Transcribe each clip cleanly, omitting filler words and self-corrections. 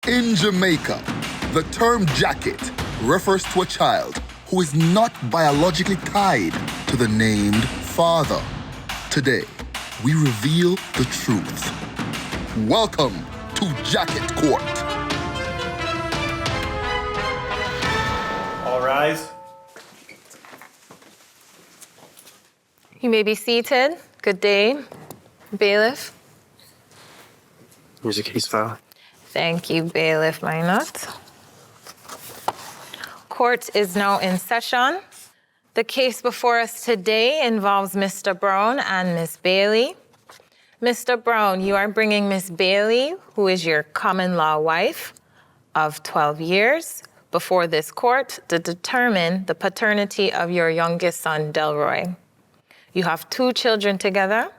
In Jamaica, the term jacket refers to a child who is not biologically tied to the named father. Today, we reveal the truth. Welcome to Jacket Court. All rise. You may be seated. Good day, bailiff. Here's your case file. Thank you, Bailiff Minot. Court is now in session. The case before us today involves Mr. Brown and Miss Bailey. Mr. Brown, you are bringing Miss Bailey, who is your common law wife of 12 years, before this court to determine the paternity of your youngest son, Delroy. You have 2 children together,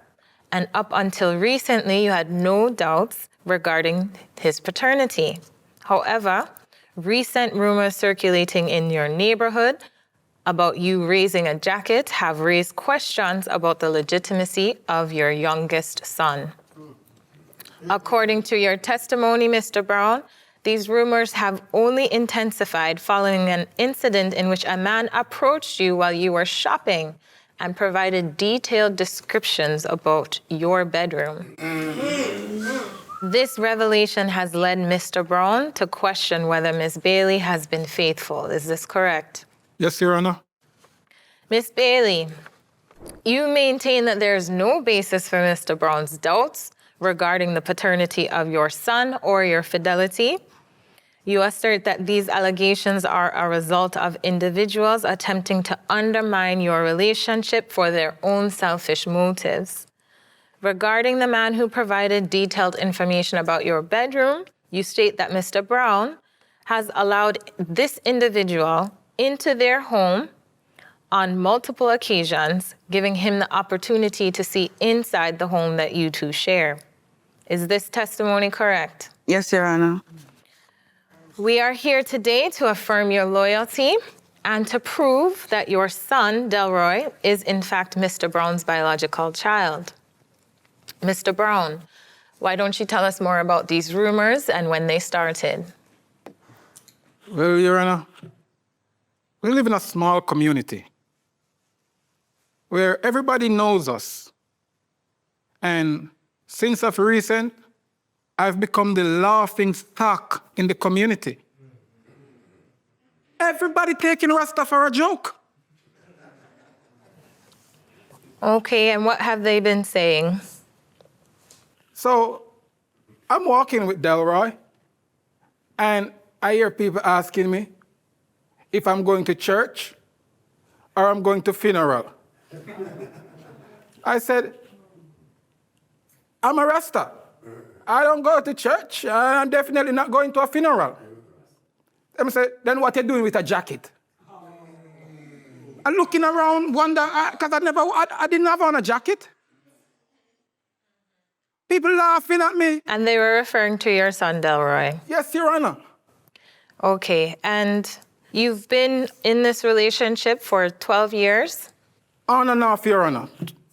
and up until recently, you had no doubts regarding his paternity. However, recent rumors circulating in your neighborhood about you raising a jacket have raised questions about the legitimacy of your youngest son. According to your testimony, Mr. Brown, these rumors have only intensified following an incident in which a man approached you while you were shopping and provided detailed descriptions about your bedroom. This revelation has led Mr. Brown to question whether Miss Bailey has been faithful. Is this correct? Yes, Your Honor. Miss Bailey, you maintain that there is no basis for Mr. Brown's doubts regarding the paternity of your son or your fidelity. You assert that these allegations are a result of individuals attempting to undermine your relationship for their own selfish motives. Regarding the man who provided detailed information about your bedroom, you state that Mr. Brown has allowed this individual into their home on multiple occasions, giving him the opportunity to see inside the home that you two share. Is this testimony correct? Yes, Your Honor. We are here today to affirm your loyalty and to prove that your son, Delroy, is in fact Mr. Brown's biological child. Mr. Brown, why don't you tell us more about these rumors and when they started? Well, Your Honor, we live in a small community where everybody knows us. And since of recent, I've become the laughing stock in the community. Everybody taking Rasta for a joke. Okay, and what have they been saying? So I'm walking with Delroy, and I hear people asking me if I'm going to church or I'm going to funeral. I said, I'm a Rasta. I don't go to church, and I'm definitely not going to a funeral. They say, then what are you doing with a jacket? I'm looking around, wonder, because I didn't have on a jacket. People laughing at me. And they were referring to your son, Delroy. Yes, Your Honor. Okay, and you've been in this relationship for 12 years? On and off, Your Honor.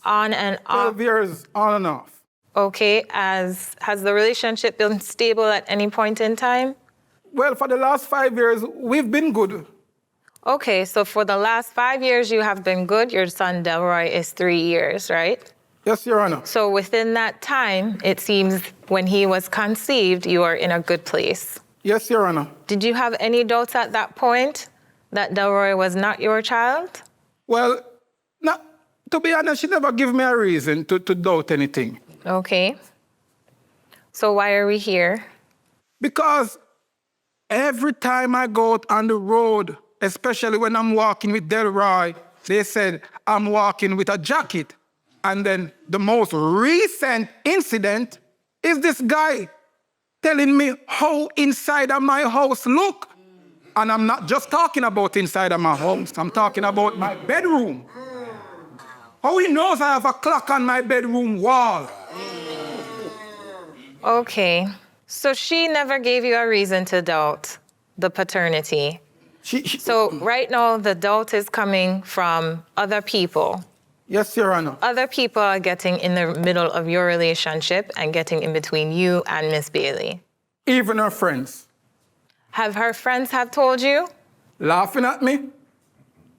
On and off? 12 years, on and off. Okay, has the relationship been stable at any point in time? Well, for the last 5 years, we've been good. Okay, so for the last 5 years, you have been good. Your son, Delroy, is 3 years, right? Yes, Your Honor. So within that time, it seems when he was conceived, you are in a good place. Yes, Your Honor. Did you have any doubts at that point that Delroy was not your child? Well, to be honest, she never gave me a reason to doubt anything. Okay. So why are we here? Because every time I go out on the road, especially when I'm walking with Delroy, they said I'm walking with a jacket. And then the most recent incident is this guy telling me how inside of my house look. And I'm not just talking about inside of my house, I'm talking about my bedroom. How he knows I have a clock on my bedroom wall. Okay. So she never gave you a reason to doubt the paternity. So right now, the doubt is coming from other people. Yes, Your Honor. Other people are getting in the middle of your relationship and getting in between you and Miss Bailey. even her friends. Have her friends have told you? Laughing at me,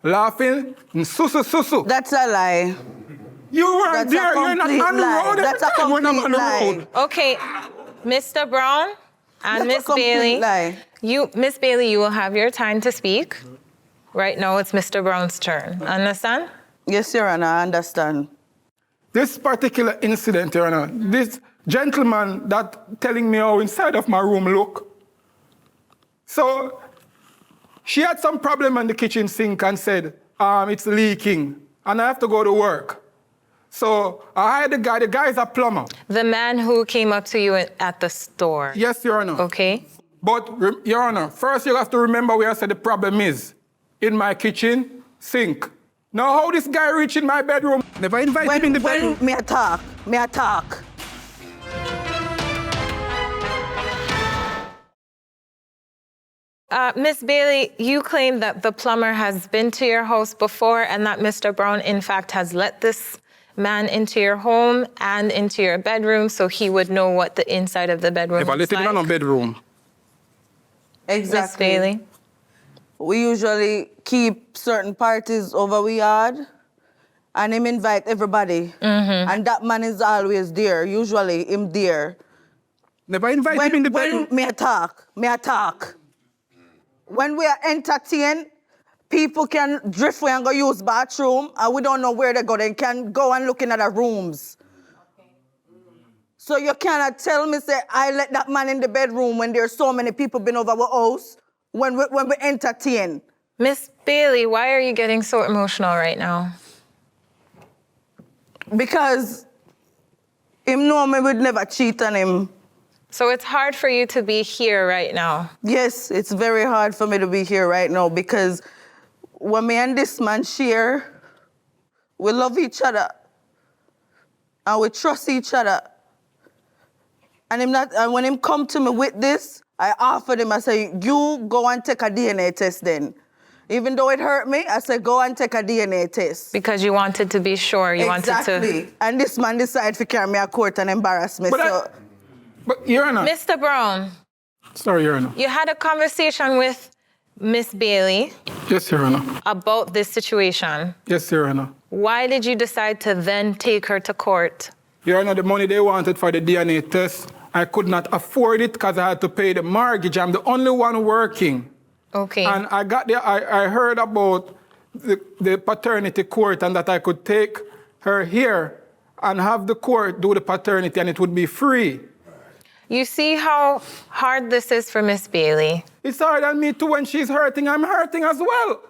laughing, and susu. That's a lie. You weren't That's a there, you're not complete on the lie. road That's a every time when I'm on complete the lie. road. Okay, Mr. Brown and Miss That's a complete Bailey. lie. Miss Bailey, you will have your time to speak. Right now, it's Mr. Brown's turn. Understand? Yes, Your Honor, I understand. This particular incident, Your Honor, this gentleman that telling me how inside of my room look. So she had some problem on the kitchen sink and said, it's leaking, and I have to go to work. So I hired the guy is a plumber. The man who came up to you at the store. Yes, Your Honor. Okay. But, Your Honor, first you have to remember where I said the problem is. In my kitchen sink. Now how this guy reach in my bedroom? Never invite him in the bedroom. When me a talk. Miss Bailey, you claim that the plumber has been to your house before and that Mr. Brown, in fact, has let this man into your home and into your bedroom so he would know what the inside of the bedroom If I looks let him in like. a bedroom. Exactly. Miss Bailey. We usually keep certain parties over we yard and him invite everybody. And that man is always there. Usually him there. Never invite him in the bedroom. When me a talk. When we are entertained, people can drift away and go use bathroom and we don't know where they go. They can go and look in other rooms. So you cannot tell me, say, I let that man in the bedroom when there's so many people been over our house when we entertain. Miss Bailey, why are you getting so emotional right now? Because him know me would never cheat on him. So it's hard for you to be here right now. Yes, it's very hard for me to be here right now because when me and this man share, we love each other and we trust each other. And when him come to me with this, I offered him, I say, you go and take a DNA test then. Even though it hurt me, I said, go and take a DNA test. Because you wanted to be sure. You wanted to. And this man decided to carry me to court and embarrass me. But Your Honor. Mr. Brown. Sorry, Your Honor. You had a conversation with Miss Bailey Yes, Your Honor. about this situation. Yes, Your Honor. Why did you decide to then take her to court? Your Honor, the money they wanted for the DNA test, I could not afford it because I had to pay the mortgage. I'm the only one working. Okay. And I got there, I heard about the paternity court and that I could take her here and have the court do the paternity and it would be free. You see how hard this is for Miss Bailey. It's hard on me too when she's hurting. I'm hurting as well.